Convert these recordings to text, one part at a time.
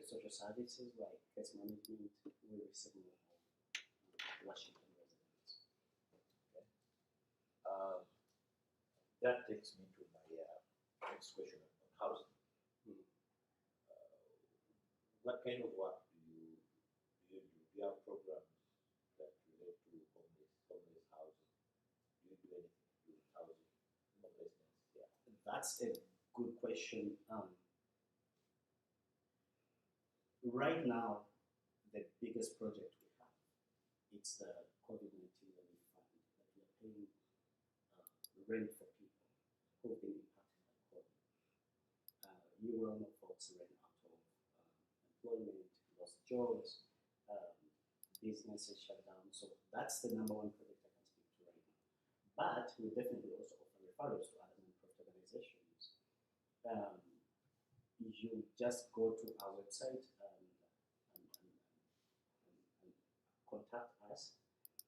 social services like case management, we receive more Washington residents. Okay. Um, that takes me to my next question on housing. Mm. What kind of work do you do? Do you have programs that relate to homeless housing? Do you do anything to do with housing, homelessness? Yeah. That's a good question. Right now, the biggest project we have, it's the COVID-19 relief fund that we are paying rent for people who've been impacted by COVID. You will know folks ran out of employment, lost jobs, businesses shut down. So that's the number one project I can speak to right now. But we definitely also offer referrals to other non-profit organizations. You just go to our website and contact us.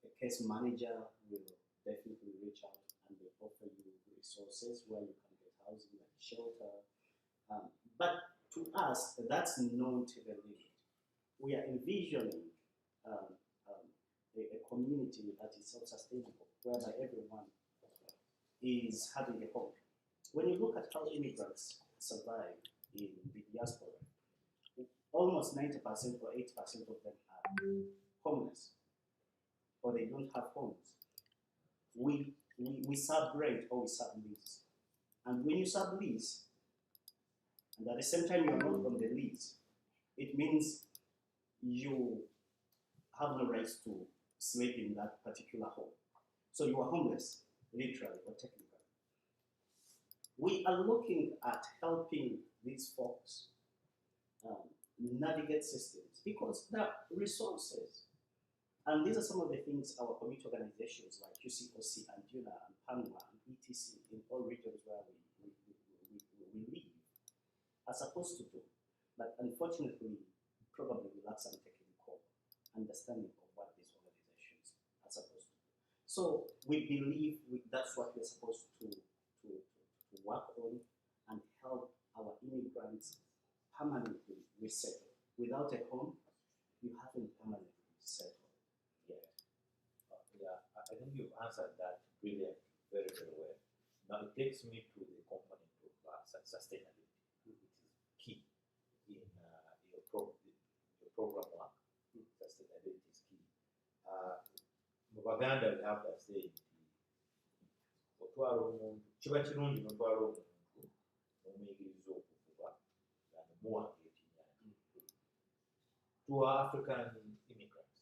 A case manager will definitely reach out and they offer you resources where you can get housing like shelter. But to us, that's not the limit. We are envisioning a community that is self-sustainable, whereby everyone is having a home. When you look at how immigrants survive in the diaspora, almost 90% or 80% of them are homeless or they don't have homes. We sub-rent or we sub-lease. And when you sub-lease, and at the same time you are not on the lease, it means you have no rights to sleep in that particular home. So you are homeless, literally or technically. We are looking at helping these folks navigate systems because there are resources. And these are some of the things our community organizations like UCOC and DUNA and PANWA and ETC in all regions where we live are supposed to do. But unfortunately, probably we lack some technical understanding of what these organizations are supposed to do. So we believe that's what we're supposed to work on and help our immigrants permanently resettle. Without a home, you haven't permanently settled yet. Yeah, I think you've answered that really very, very well. Now it takes me to the component of sustainability, which is key in your program work. Sustainability is key. Mu Baganda we have that saying, otwala omuntu kiba kirungi n'otwala omuntu n'omuyigiriza okuvuba nga nemuwanga ekyennyanja. To our African immigrants,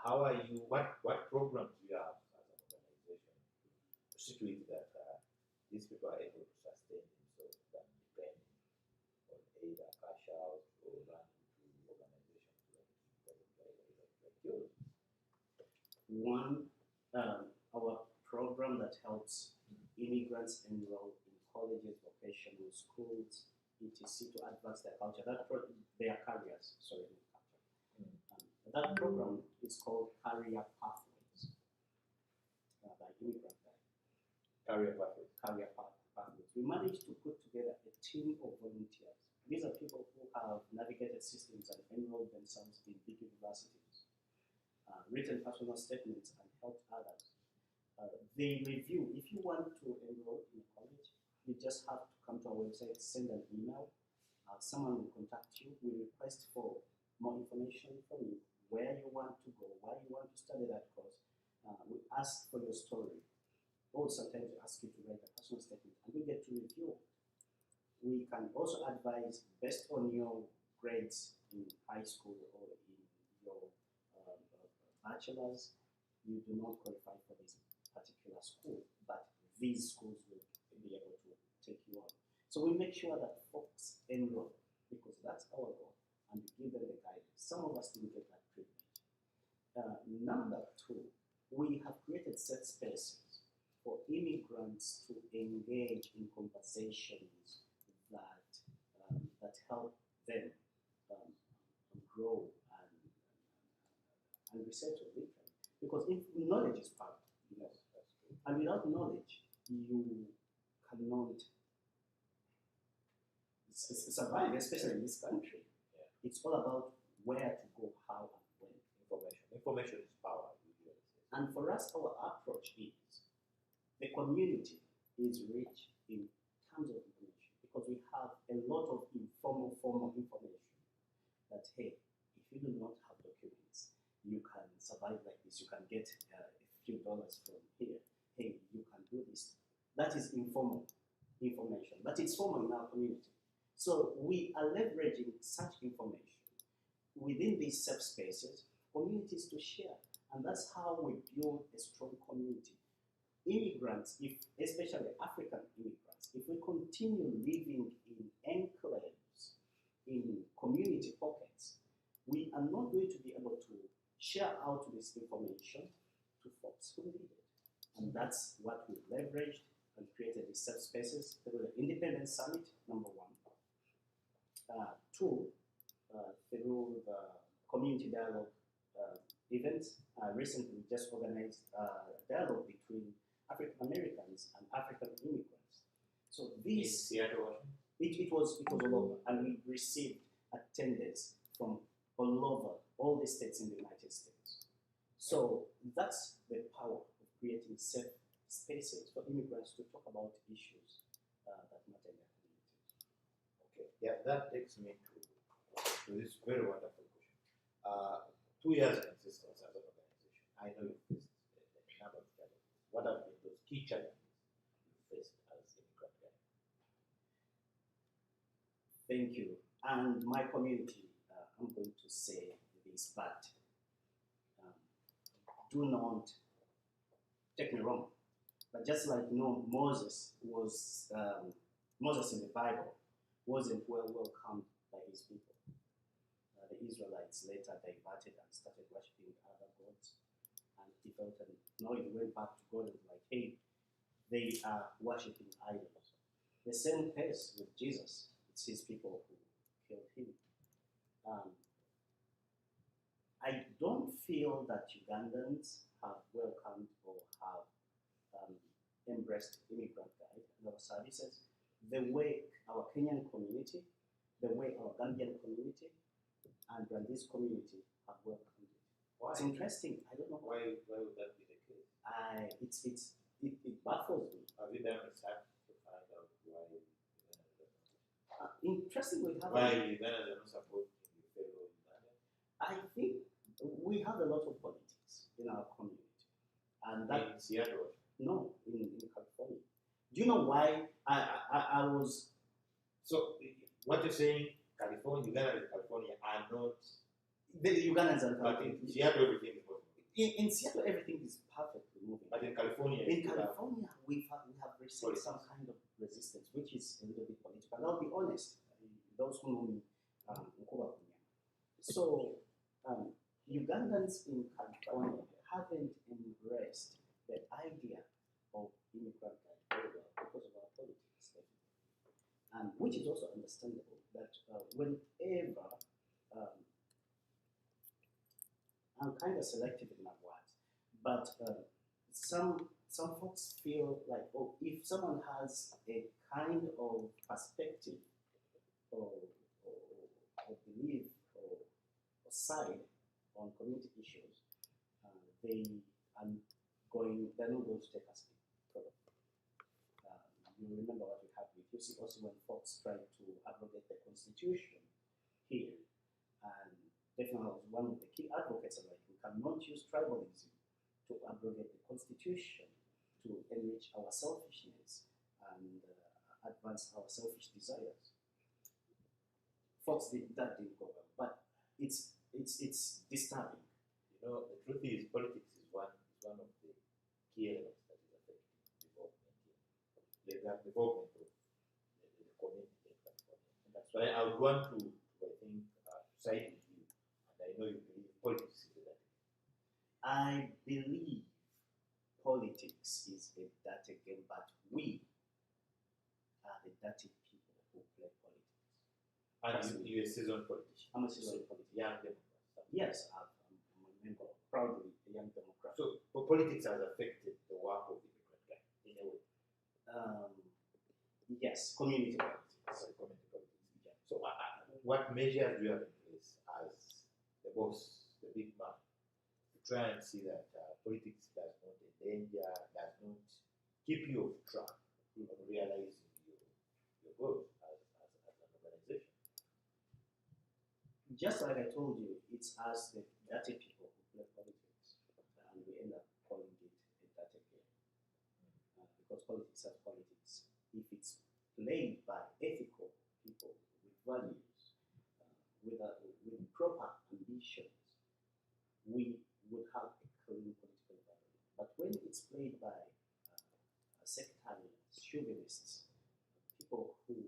how are you? What programs do you have as an organization to see to it that these people are able to sustain themselves than depending on either cash out or running to organizations like yours? One, our program that helps immigrants enroll in colleges, vocational schools, etc. to advance their culture, their careers, sorry, not culture. That program is called Career Pathways by Immigrant Guide. Career pathways. Career Pathways. We managed to put together a team of volunteers. These are people who have navigated systems and enrolled themselves in big universities, written personal statements and helped others. They review. If you want to enroll in a college, you just have to come to our website, send an email. Someone will contact you. We request for more information from you, where you want to go, why you want to study that course. We ask for your story. Or sometimes we ask you to write a personal statement, and we get to review. We can also advise based on your grades in high school or in your bachelor's, you do not qualify for this particular school, but these schools will be able to take you on. So we make sure that folks enroll because that's our goal, and we give them the guidance. Some of us didn't get that privilege. Number two, we have created safe spaces for immigrants to engage in conversations that help them grow and resettle literally. Because if knowledge is power, and without knowledge, you cannot survive, especially in this country. It's all about where to go, how, and when. Information is power. And for us, our approach is the community is rich in terms of information because we have a lot of informal, formal information that, hey, if you do not have documents, you can survive like this. You can get a few dollars from here. Hey, you can do this. That is informal information, but it's formal in our community. So we are leveraging such information within these safe spaces, communities to share. And that's how we build a strong community. Immigrants, especially African immigrants, if we continue living in enclaves, in community pockets, we are not going to be able to share out this information to folks who need it. And that's what we leveraged and created these safe spaces through the Independence Summit, number one. Two, through the community dialogue events. Recently, we just organized a dialogue between African Americans and African immigrants. So this it was all over, and we received attendance from all over, all the states in the United States. So that's the power of creating safe spaces for immigrants to talk about issues that matter in their communities. Okay, yeah, that takes me to this very wonderful question. 2 years in existence as an organization, I know you faced a number of challenges. What have been those key challenges you faced as immigrant guy? Thank you. And my community, I'm going to say this, but do not take me wrong. But just like Moses in the Bible wasn't well welcomed by his people. The Israelites later diverted and started worshiping other gods. And he felt that no, he went back to God and was like, hey, they are worshiping idols. The same case with Jesus. It's his people who killed him. I don't feel that Ugandans have welcomed or have embraced immigrant guide and our services the way our Kenyan community, the way our Gambian community, and this community have welcomed it. Why? It's interesting. I don't know why would that be the case? It baffles me. Have you done research to find out why interestingly, Ugandans are not supporting your fellow Ugandans? I think we have a lot of politics in our community, and that in Seattle. No, in California. Do you know why I was? So what you're saying? California, Uganda and California are not. The Ugandans are but in Seattle, everything is moving. In Seattle, everything is perfectly moving. But in California, we have received some kind of resistance, which is a little bit political. And I'll be honest, those who know me, so Ugandans in California haven't embraced the idea of immigrant very well because of our politics, and which is also understandable. That whenever I'm kind of selective in my words, but some folks feel like, oh, if someone has a kind of perspective or belief or side on community issues, they're not going to take us further. You remember what we had with you see also when folks tried to abrogate the Constitution here, and definitely I was one of the key advocates of like, we cannot use tribalism to abrogate the Constitution to enrich our selfishness and advance our selfish desires. Folks that didn't go well, but it's disturbing. You know, the truth is politics is one of the key elements that is affecting development here. The development of the community in California. And that's why I would want to I think, side with you, and I know you believe politics is a dirty game. I believe politics is a dirty game, but we are the dirty people who play politics. And you're a seasoned politician. I'm a seasoned politician. Young Democrat. Yes, I'm a member, proudly a Young Democrat. So politics has affected the work of the immigrant guy in a way. Yes, community politics. Community politics. Yeah. So what measures do you have in place the boss, the big man, to try and see that politics does not endanger, does not keep you off track on realizing your goals as an organization. Just like I told you, it's us, the dirty people, who play politics, and we end up calling it a dirty game. Because politics is politics. If it's played by ethical people with values, with proper ambitions, we would have a clean political environment. But when it's played by sectarians, chauvinists, people who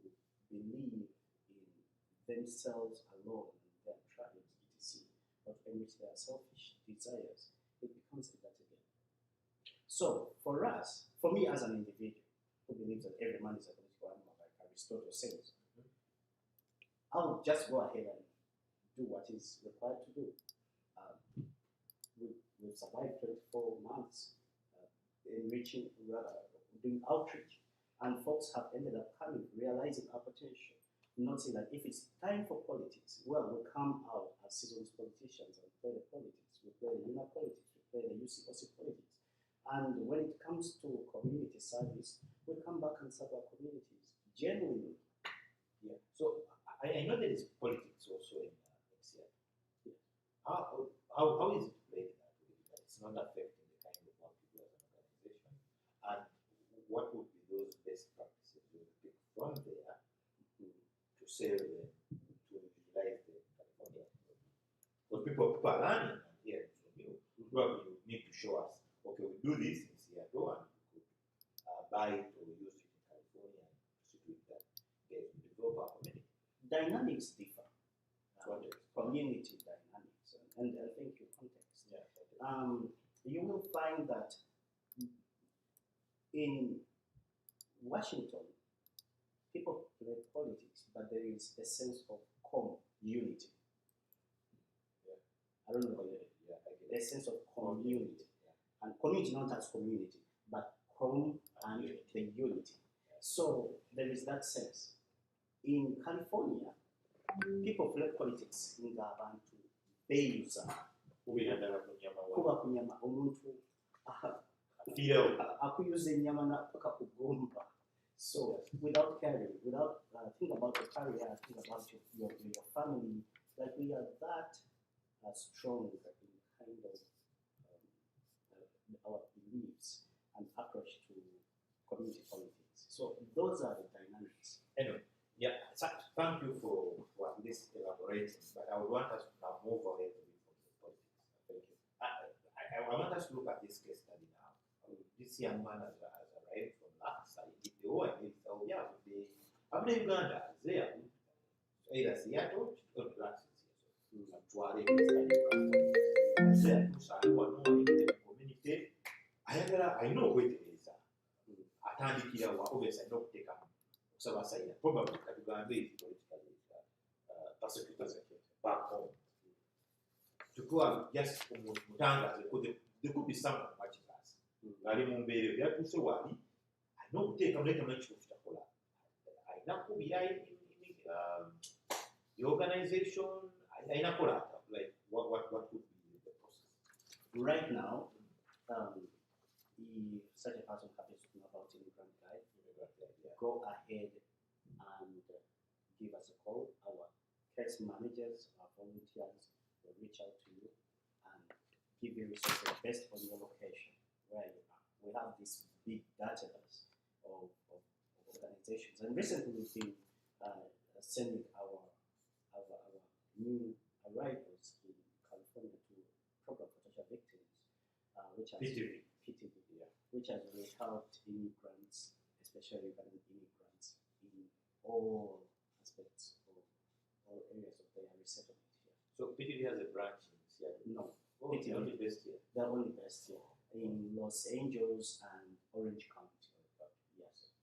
believe in themselves alone, their tribes, etc., but enrich their selfish desires, it becomes a dirty game. So, for us, for me as an individual who believes that every man is a political animal, like Aristotle says, I'll just go ahead and do what is required to do. We've survived 24 months enriching, doing outreach, and folks have ended up coming, realizing our potential. Not saying that if it's time for politics, well, we'll come out as seasoned politicians and play the politics. We play the UNA politics, we play the UCOC politics. And when it comes to community service, we come back and serve our communities genuinely. Yeah. So I know there is politics also in Seattle. Yeah. How is it played in that way? That it's not affecting the kind of work you do as an organization. And what would be those best practices you would pick from there to sell them, to utilize them in California? Because people are learning and hearing from you. Probably you need to show us, okay, we do this in Seattle and we could buy it or use it in California and proceed with that. Okay, we develop our community. Dynamics differ. Community dynamics, and I think your context. Yeah. You will find that in Washington, people play politics, but there is a sense of community. Yeah. I don't know. Yeah, I get A sense of community. Yeah. And community not as community, but and the unity. So there is that sense. In California, people play politics ng'abantu beeyuza kuba kunyama omuntu akuyuza ennyama paka kugomba. So without caring, without think about your career, think about your family, like we are that strong in kind of our beliefs and approach to community politics. So those are the dynamics. Anyway, yeah, thank you for at least elaborating, but I would want us to now move away from the politics. Thank you. I want us to look at this case study now. This young man has arrived from Laksa. He did the whole and oh yeah, after Uganda, there, either Seattle or Laksa. Community. I know where it is. Atandikira wa obviously not take up. Probably Katugambe politically persecutors back home. To go and just Mutanga, there could be someone watching us. Gari Mumbere, they are to say, I know take a later mention of Chapola. I know who be the organization, I know like what could be the process. Right now, if such a person happens to know about immigrant life, go ahead and give us a call. Our case managers, our volunteers will reach out to you and give you resources based on your location, where you are. We have this big database of organizations, and recently we've been sending our new arrivals in California to program for social victims, which has PTV, which has really helped immigrants, especially Ugandan immigrants, in all aspects of all areas of their resettlement here. So PTV has a branch in Seattle? No. PTV only based here? They're only based here in Los Angeles and Orange County. Yes.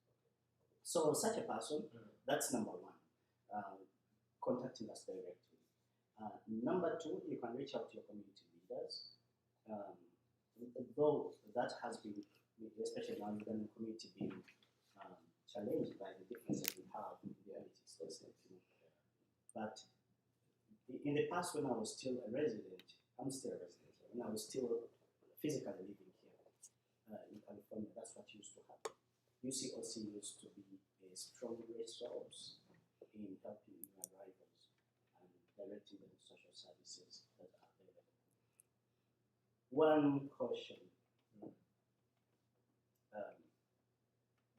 So such a person, that's number one, contacting us directly. Number two, you can reach out to your community leaders. Though that has been, especially now in the community, being challenged by the differences we have in the realities. But in the past when I was still a resident, I'm still a resident, when I was still physically living here in California, that's what used to happen. UCOC used to be a strong resource in helping new arrivals and directing them to social services that are available. One caution,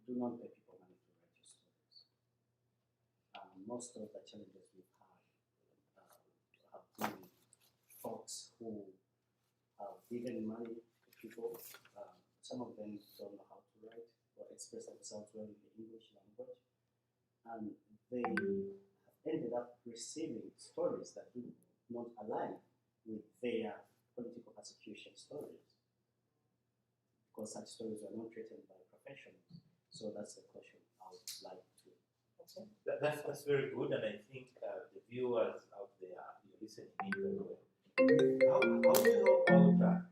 do not pay people money to write your stories. Most of the challenges we've had have been folks who have given money to people. Some of them don't know how to write or express themselves well in the English language, and they have ended up receiving stories that do not align with their political persecution stories, because such stories were not written by professionals. So that's the question I would like to. Okay. That's very good, and I think the viewers out there, you're listening in very well. How do you help out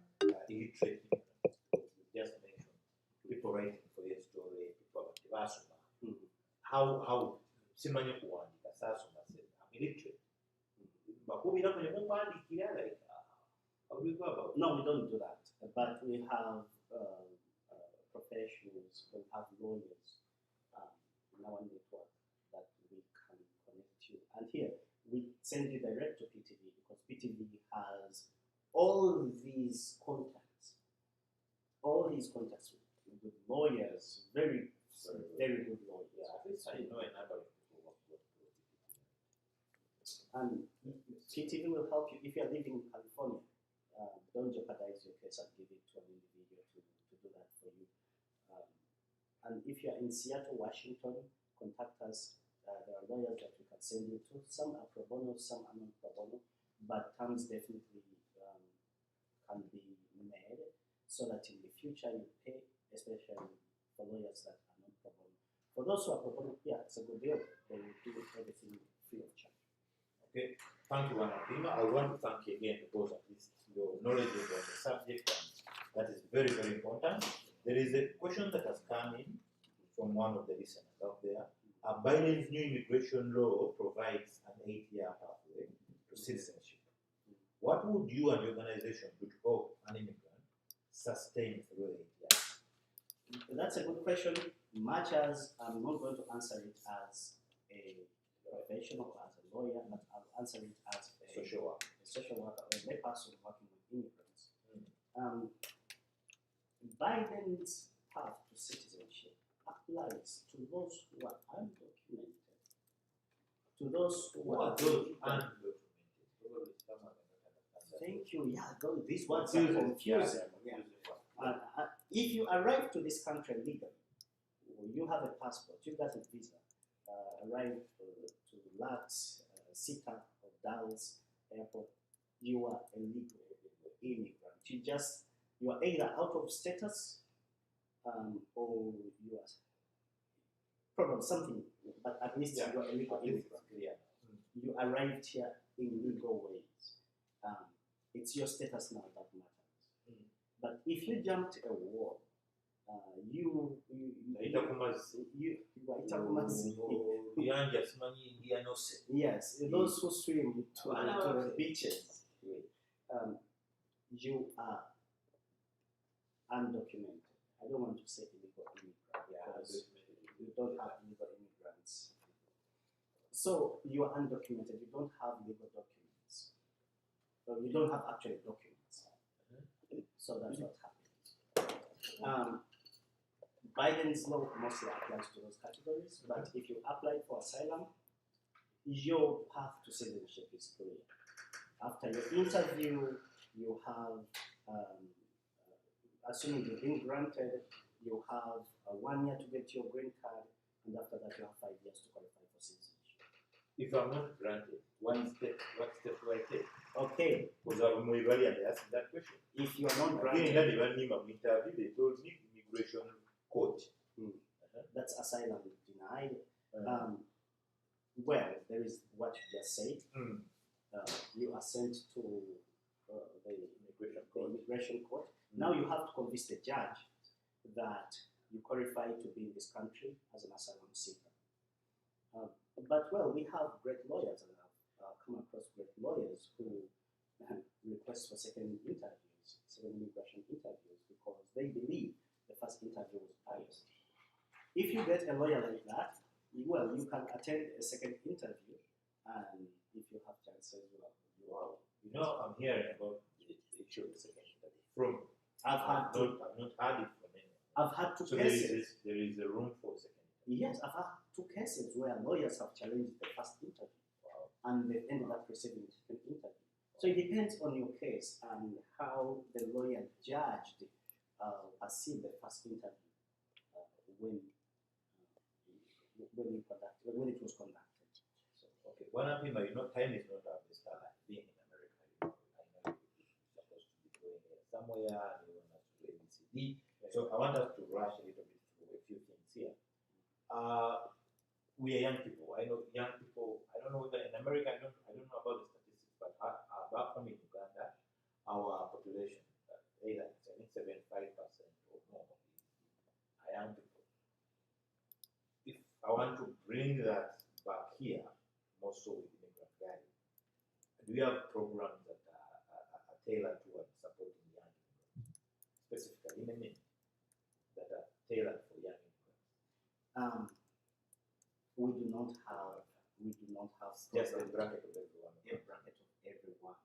illiterate immigrants? You just mentioned people writing for your story, people basoma. How simanyi kuwandika saasoma I'm illiterate. Bakubira kwenye kumpandikira like how do you go about it? No, we don't do that, but we have professionals, we have lawyers in our network that we can connect you. And here, we send you direct to PTV because PTV has all these contacts with lawyers, very good lawyers. Yeah, at least I know a number of people who work for And PTV will help you if you are living in California. Don't jeopardize your case and give it to an individual to do that for you. And if you are in Seattle, Washington, contact us. There are lawyers that we can send you to. Some are pro bono, some are not pro bono, but terms definitely can be made so that in the future you pay, especially for lawyers that are not pro bono. For those who are pro bono, yeah, it's a good deal. They will do everything free of charge. Okay, thank you, Wanapima. I want to thank you again because at least your knowledge on the subject, and that is very, very important. There is a question that has come in from one of the listeners out there. Biden's new immigration law provides an 8-year pathway to citizenship. What would you and your organization do to help an immigrant sustain through 8 years? That's a good question. Much as I'm not going to answer it as a professional, as a lawyer, but I'll answer it as a social worker, or a lay person working with immigrants. Biden's path to citizenship applies to those who are undocumented, to those who are undocumented. Thank you. Yeah, these words are confusing. Yeah. If you arrive to this country legally, you have a passport, you got a visa, arrive to LAX, SITA, or Dallas Airport, you are a legal immigrant. You are either out of status or you are probably something, but at least you are a legal immigrant. You arrived here in legal ways. It's your status now that matters. But if you jumped a wall, yes, those who swim to the beaches, you are undocumented. I don't want to say illegal immigrant because you don't have legal immigrants. So you are undocumented. You don't have legal documents. So you don't have actual documents. So that's what happens. Biden's law mostly applies to those categories, but if you apply for asylum, your path to citizenship is clear. After your interview, you have, assuming you've been granted, you have 1 year to get your green card, and after that you have 5 years to qualify for citizenship. If I'm not granted, what step do I take? Okay. Because I'm already asking that question. If you are not granted, they told me immigration court. That's asylum denied. Well, there is what you just said. You are sent to the immigration court. Now you have to convince the judge that you qualify to be in this country as an asylum seeker. But well, we have great lawyers in our come across great lawyers who request for second interviews, second immigration interviews, because they believe the first interview was biased. If you get a lawyer like that, well, you can attend a second interview, and if you have chances, well, Wow. You know, I'm hearing about the issue of second interview from. I've I've not heard it from anyone. I've had two So cases. there is a room for second interview. Yes, I've had two cases where lawyers have challenged the first interview, Wow. and they've ended up receiving the second interview. So it depends on your case and how the lawyer judged, perceived the first interview when it was conducted. So, okay, one of them, you know, time is not our best ally. Being in America, you know, I know you're supposed to be going somewhere and you want us to do ABCD. So I want us to rush a little bit through a few things here. We are young people. I know young people. I don't know whether in America. I don't know about the statistics, but back home in Uganda, our population, either I think 75% or more, are young people. If I want to bring that back here, more so with immigrant guys, do you have programs that are tailored towards supporting young immigrants, specifically in the that are tailored for young immigrants? We do not have Just a bracket of everyone. a bracket of everyone.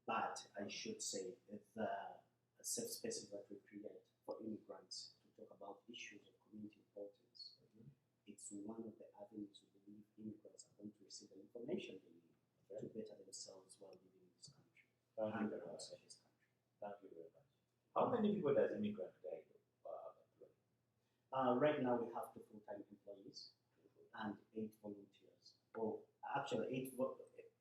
But I should say that the safe spaces that we create for immigrants to talk about issues of community importance, it's one of the avenues we believe immigrants are going to receive the information they need to better themselves while living in this country. Thank you very much. outside this country. Thank you very much. How many people does immigrant guide employ? Right now we have 2 full-time employees and 8 volunteers. Or actually,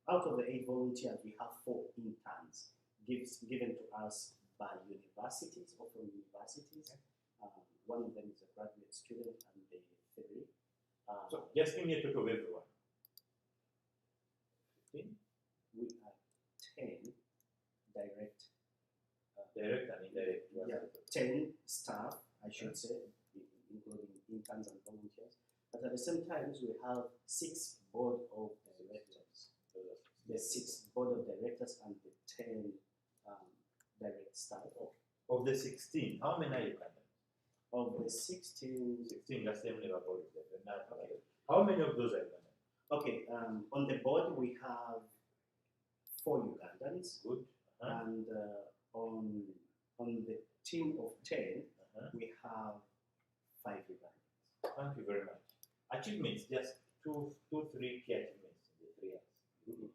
out of the 8 volunteers, we have 4 interns given to us by universities or from universities. One of them is a graduate student and the 3. So just give me a total of everyone. 15? We are 10 direct. Direct and indirect. Yeah, 10 staff, I should say, including interns and volunteers. But at the same time, we have 6 board of directors. The 6 board of directors and the 10 direct staff. Of the 16, how many are Ugandans? Of the 16, 16, that's the only board of directors. Okay. How many of those are Ugandans? Okay, on the board we have 4 Ugandans. Good. And on the team of 10, we have 5 Ugandans. Thank you very much. Achievements, just 2, 3 key achievements in the 3 years.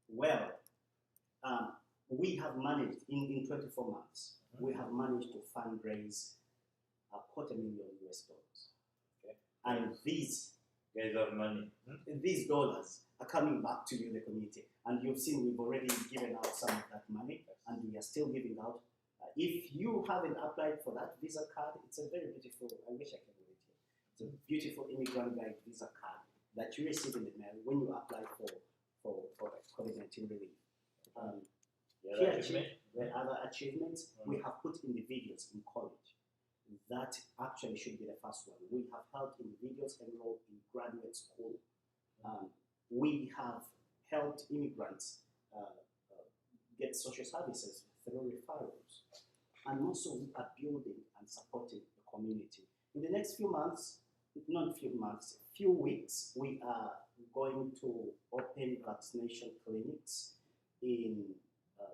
Well, we have managed, in 24 months, we have managed to fundraise $250,000 US. Okay. And these Guys have money. these dollars are coming back to you, the community. And you've seen we've already given out some of that money, and we are still giving out. If you haven't applied for that Visa card, it's a very beautiful, I wish I could do it here. It's a beautiful immigrant guide Visa card that you receive in the mail when you apply for COVID-19 relief. The other achievements, we have put individuals in college. That actually should be the first one. We have helped individuals enroll in graduate school. We have helped immigrants get social services through referrals. And also we are building and supporting the community. In the next few months, few weeks, we are going to open vaccination clinics in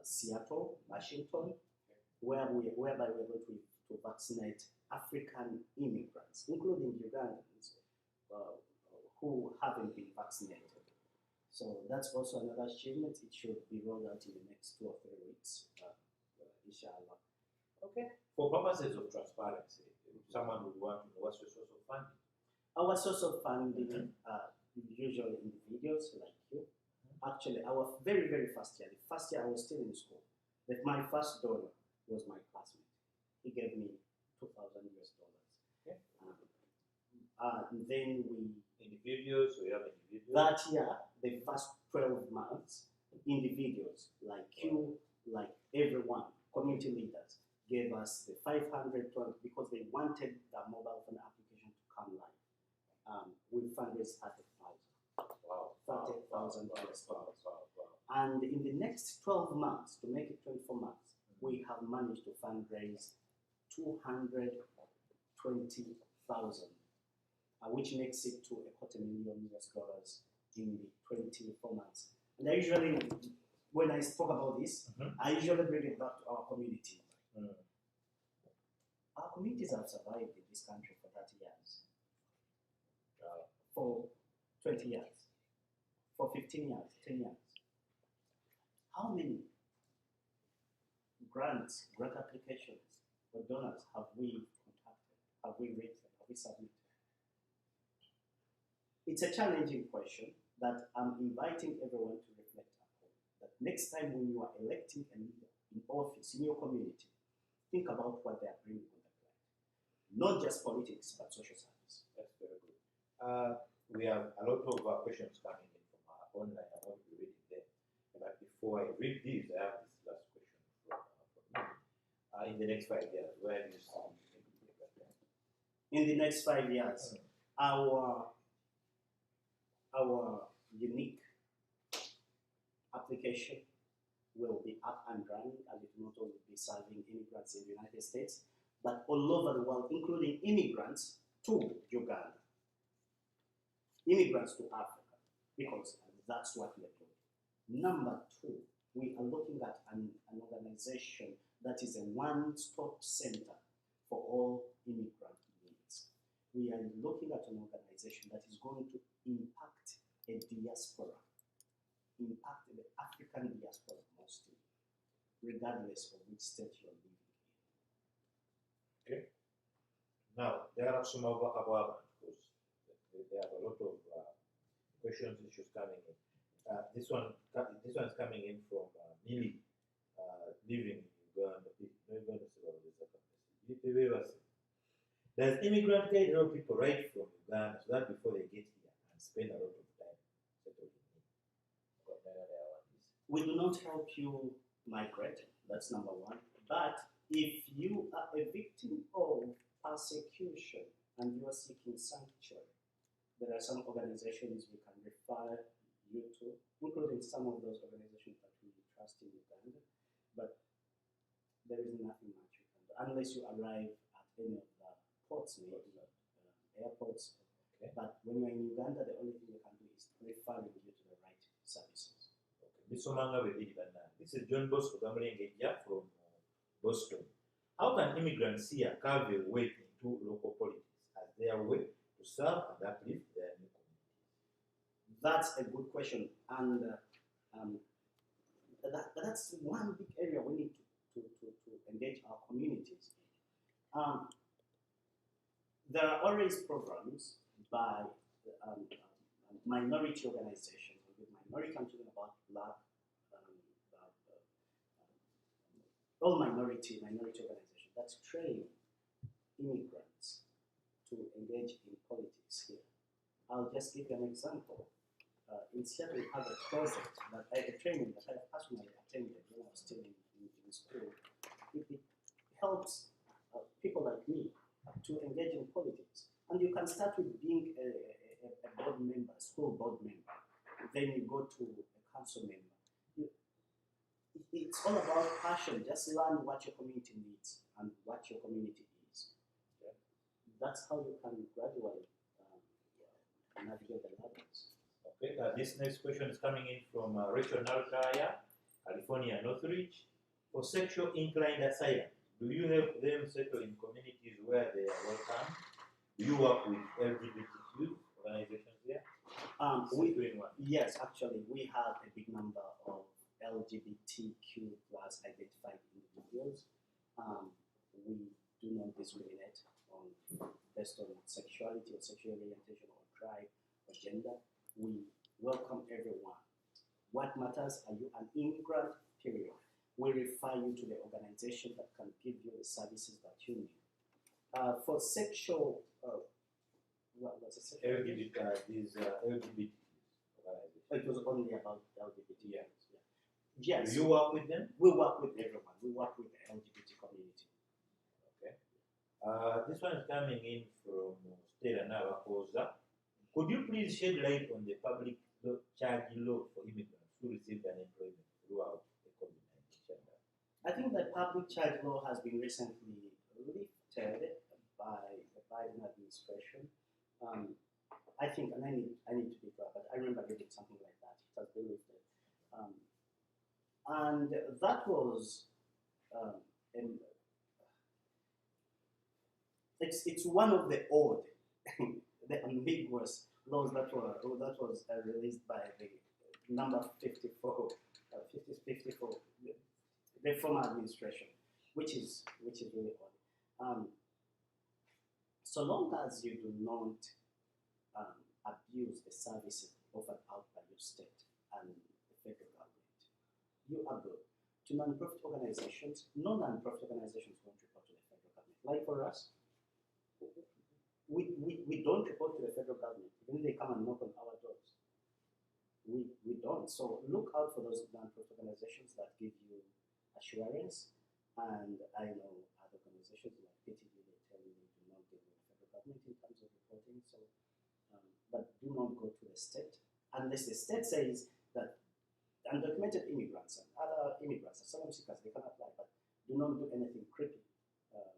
Seattle, Washington, whereby we're going to vaccinate African immigrants, including Ugandans, who haven't been vaccinated. So that's also another achievement. It should be rolled out in the next 2 or 3 weeks, inshallah. Okay. For purposes of transparency, if someone would want to know what's your source of funding? Our source of funding are usually individuals like you. Actually, our very, very first year, the first year I was still in school, that my first donor was my classmate. He gave me $2,000 US. Okay. And then Individuals, so you have individuals. that year, the first 12 months, individuals like you, like everyone, community leaders, gave us the $512 because they wanted the mobile phone application to come live. We fundraised $30,000. Wow. $30,000 US. And in the next 12 months, to make it 24 months, we have managed to fundraise 220,000, which makes it to $250,000 in the 24 months. And I usually, when I spoke about this, I usually bring it back to our community. Our communities have survived in this country for 30 years, for 20 years, for 15 years, 10 years. How many grants, grant applications, or donors have we contacted, have we raised, have we submitted? It's a challenging question that I'm inviting everyone to reflect upon. That next time when you are electing a leader in office, in your community, think about what they are bringing on the planet. Not just politics, but social service. That's very good. We have a lot of questions coming in from online. I want to read it there. But before I read these, I have this last question from you. In the next 5 years, where do you see in the next 5 years? Our unique application will be up and running, and it will not only be serving immigrants in the United States, but all over the world, including immigrants to Uganda, immigrants to Africa, because that's what we are doing. Number two, we are looking at an organization that is a one-stop center for all immigrant needs. We are looking at an organization that is going to impact a diaspora, impact the African diaspora mostly, regardless of which state you're living in. Okay. Now, there are some of our, because there are a lot of questions, issues coming in. This one is coming in from Millie, living in Uganda. Does immigrant aid help people right from Uganda so that before they get here and spend a lot of time settling in? We do not help you migrate, that's number one. But if you are a victim of persecution and you are seeking sanctuary, there are some organizations we can refer you to, including some of those organizations that we trust in Uganda. But there is nothing much you can do unless you arrive at any of the ports, maybe airports. Okay. But when you're in Uganda, the only thing you can do is referring you to the right services. Okay. This is John Bosco Gamulengeja from Boston. How can immigrants here carve a way into local politics as their way to serve and uplift their new communities? That's a good question, and that's one big area we need to engage our communities. There are always programs by minority organizations. With minority, I'm talking about Black, all minority organizations that train immigrants to engage in politics here. I'll just give you an example. In Seattle, we have a project, a training that I personally attended when I was still in school. It helps people like me to engage in politics. And you can start with being a board member, a school board member. Then you go to a council member. It's all about passion. Just learn what your community needs and what your community is. Okay? That's how you can gradually navigate the ladders. Okay, this next question is coming in from Rachel Nalkaya, California, Northridge. For sexual inclined asylum, do you help them settle in communities where they are welcome? Do you work with LGBTQ organizations here? Yes, actually, we have a big number of LGBTQ plus identified individuals. We do not discriminate based on sexuality or sexual orientation or tribe or gender. We welcome everyone. What matters, are you an immigrant? Period. We refer you to the organization that can give you the services that you need. For sexual, what's a sexual? LGBT it was only about LGBT. Yeah. Yes. Do you work with them? We work with everyone. We work with the LGBT community. Okay. This one is coming in from Stella Navakoza. Could you please shed light on the public charge law for immigrants who received unemployment throughout the COVID-19 shutdown? I think the public charge law has been recently lifted by the Biden administration. I think, and I need to be clear, but I remember reading something like that. It has been lifted, and that was it's one of the odd, the ambiguous laws that was released by the number 54, 54, the former administration, which is really odd. So long as you do not abuse the services offered out by your state and the federal government, you are good. To non-profit organizations, no non-profit organizations won't report to the federal government. Like for us, we don't report to the federal government, even if they come and knock on our doors. We don't. So look out for those non-profit organizations that give you assurance. And I know other organizations like PTV, they tell you they do not deal with the federal government in terms of reporting. So, but do not go to the state unless the state says that undocumented immigrants and other immigrants, asylum seekers, they can apply, but do not do anything creepy or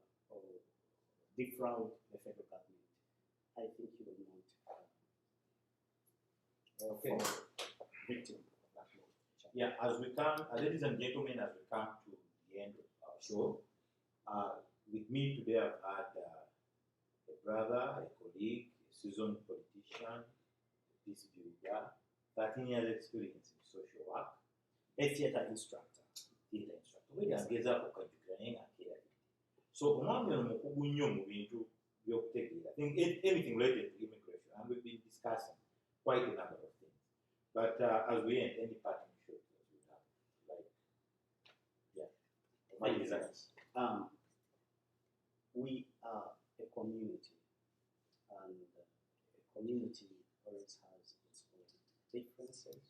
defraud the federal government. I think you will not Okay. victim of that law. Yeah, as we come, ladies and gentlemen, as we come to the end of our show, with me today I've had a brother, a colleague, a seasoned politician, a peace builder, 13 years experience in social work, A theater instructor. Wegezaako okajjukira naye ng'akeera. So omwami ono mukugu nnyo mu bintu by'okutegeera. I think anything related to immigration, and we've been discussing quite a number of things. But as we end, any parting shots that we have, like, yeah, Thank you. We are a community, and a community always has its own differences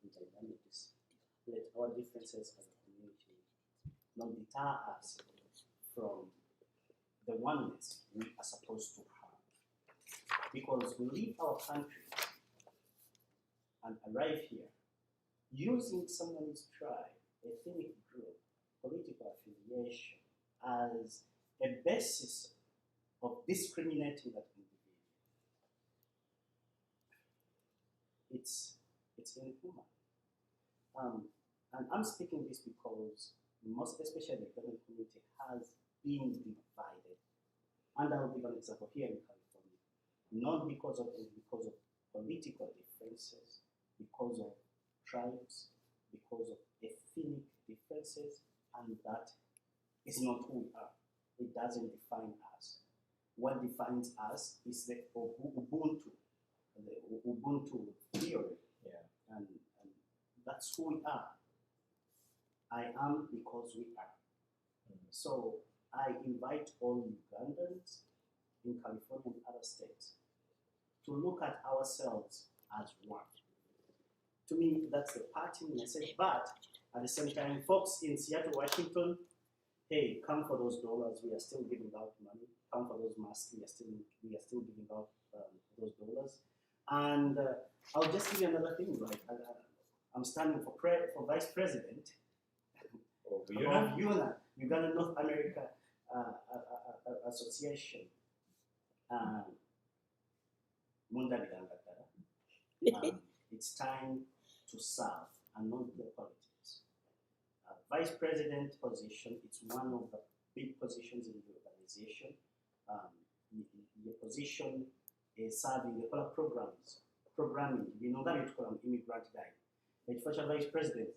and dynamics. Let our differences as a community not deter us from the oneness we are supposed to have. Because we leave our country and arrive here using someone's tribe, ethnic group, political affiliation as a basis of discriminating that individual. It's inhuman. And I'm speaking this because most especially the Ghanaian community has been divided. And I'll give an example here in California. Not because of political differences, because of tribes, because of ethnic differences, and that is not who we are. It doesn't define us. What defines us is the Ubuntu theory. yeah. And that's who we are. I am because we are. So I invite all Ugandans in California and other states to look at ourselves as one. To me, that's the parting message. But at the same time, folks in Seattle, Washington, hey, come for those dollars. We are still giving out money. Come for those masks. We are still giving out those dollars. And I'll just give you another thing. Like I'm standing for vice president of UNA, Uganda North America Association. It's time to serve and not play politics. Vice president position, it's one of the big positions in the organization. The position is serving the programming. You know that you call an immigrant guy. The vice president,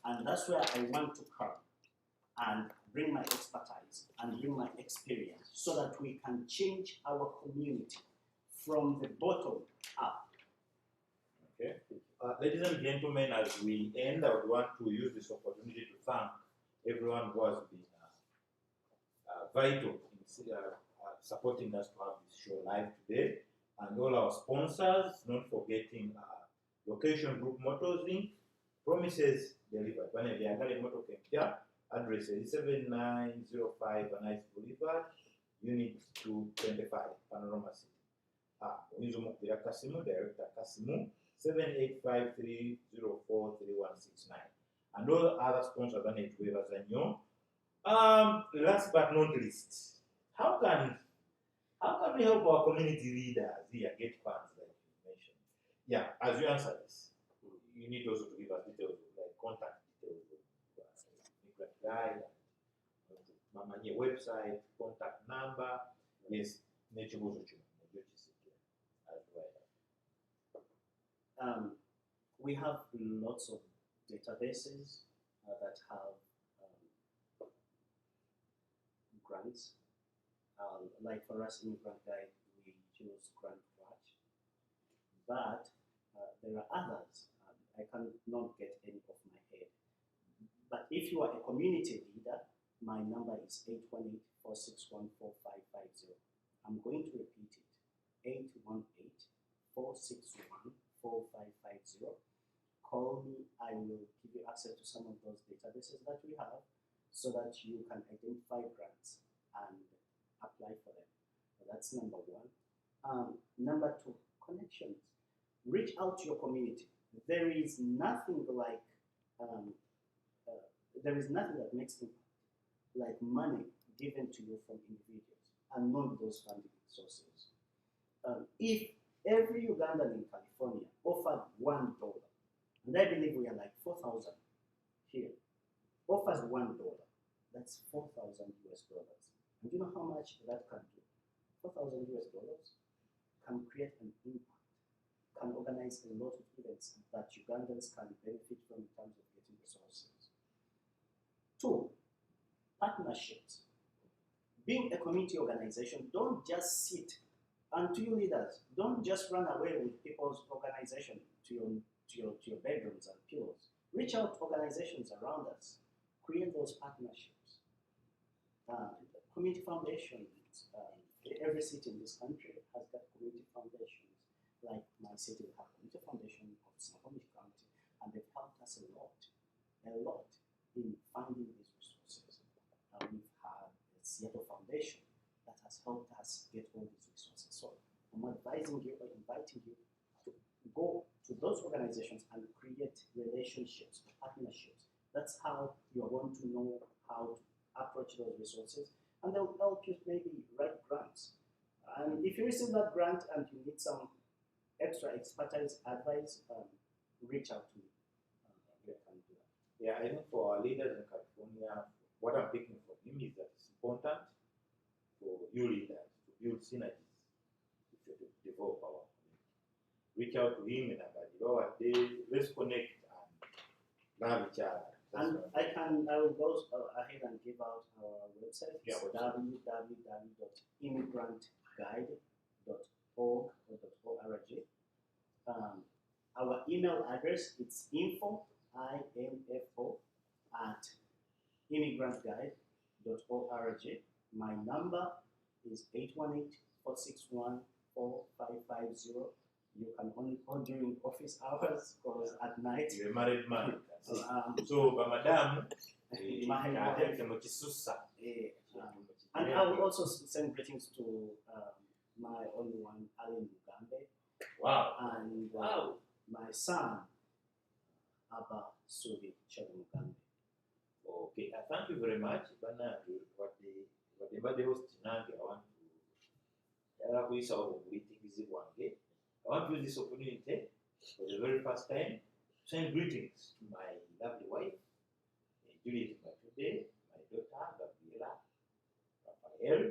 and that's where I want to come and bring my expertise and bring my experience so that we can change our community from the bottom up. Okay. Ladies and gentlemen, as we end, I would want to use this opportunity to thank everyone who has been vital in supporting us to have this show live today, and all our sponsors, not forgetting Location Group Motors Inc., Promises Delivered. Address is 7905 Nice Boulevard, Unit 225, Panorama City. oyinza omukubira kasimu director kasimu 7853043169 and all other sponsors banetwebaza nnyo. Last but not least, how can we help our community leaders here get funds like you mentioned? Yeah, as you answer this, you need also to give us details like contact details of Migrant Guide, Mamanye website, contact number, yes, nekibuuzo kino as well. We have lots of databases that have grants. Like for us, Immigrant Guide, we use Grant Watch, but there are others. I cannot get any off my head. But if you are a community leader, my number is 818-461-4550. I'm going to repeat it, 818-461-4550. Call me, I will give you access to some of those databases that we have so that you can identify grants and apply for them. So that's number one. Number two, connections. Reach out to your community. There is nothing like, there is nothing that makes impact like money given to you from individuals and not those funding sources. If every Ugandan in California offered $1, and I believe we are like 4,000 here, offers $1, that's 4,000 US dollars. And do you know how much that can do? 4,000 US dollars can create an impact, can organize a lot of events that Ugandans can benefit from in terms of getting resources. Two, partnerships. Being a community organization, don't just sit, and to you leaders, don't just run away with people's organization to your bedrooms and pillows. Reach out to organizations around us. Create those partnerships. Community foundations. Every city in this country has got community foundations. Like my city, we have a community foundation of Snohomish County, and they've helped us a lot in finding these resources. We've had the Seattle Foundation that has helped us get all these resources. So I'm advising you or inviting you to go to those organizations and create relationships, partnerships. That's how you are going to know how to approach those resources, and they'll help you maybe write grants. And if you receive that grant and you need some extra expertise, advice, reach out to me. Yeah, I think for our leaders in California, what I'm picking from him is that it's important for you leaders to build synergies to develop our community. Reach out to him and let's connect and love each other. And I will go ahead and give out our website. It's www.immigrantguide.org. Our email address is info at immigrantguide.org. My number is 818-461-4550. You can only call during office hours because at night. You're a married man. So, madam, and I will also send greetings to my only one, Alan Mugambe. Wow. And my son, Abba Subi Mugambe. Okay, thank you very much. What the host Nange, I want to use this opportunity for the very first time to send greetings to my lovely wife, Juliet Matude, my daughter, Gabriela, Rafael.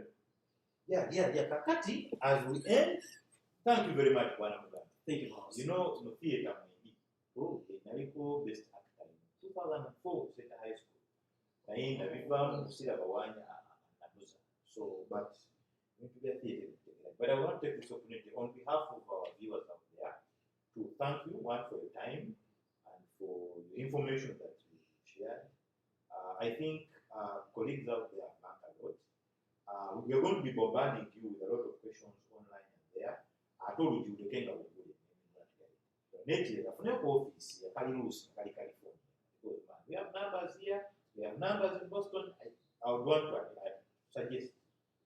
Kakati, as we end, thank you very much, Bwana Mugambe. Thank you, House. You know, no theater, maybe. Nariko Best Actor in 2004, Center High School. So, but I want to take this opportunity on behalf of our viewers out there to thank you, one, for your time and for the information that you shared. I think colleagues out there have learned a lot. We are going to be bombarding you with a lot of questions online and there. I told you the Kenya will do it. Next year, office, California. We have numbers here. We have numbers in Boston. I would want to suggest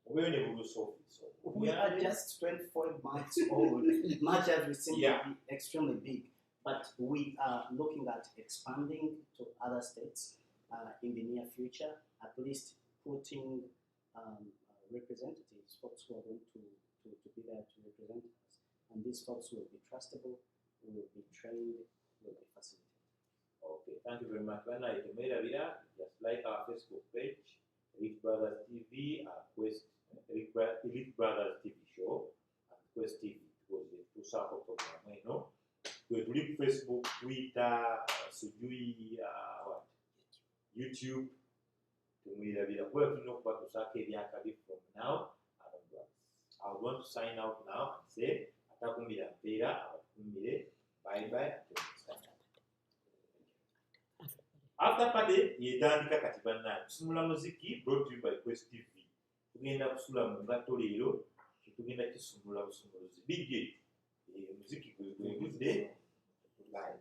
we are just 24 miles. months old. Much as we seem Yeah. to be extremely big, but we are looking at expanding to other states in the near future, at least putting representatives, folks who are going to be there to represent us. And these folks will be trustable, will be trained, will be facilitated. Okay, thank you very much. When I made a video, just like our Facebook page, Elite Brothers TV, Quest, Elite Brothers TV show, and Quest TV, because the two support program, you know. We do Facebook, Twitter, what? YouTube. Tumira bila kwa tunokwa tusake byakabi from now. I want to sign out now and say atakumira mpera abakumire bye bye until next time. After party yetandika kati banna kusumula muziki brought to you by Quest TV. Tugenda kusula mu ngato leero tugenda kisumula busumuluzi DJ muziki gwe gudde bye.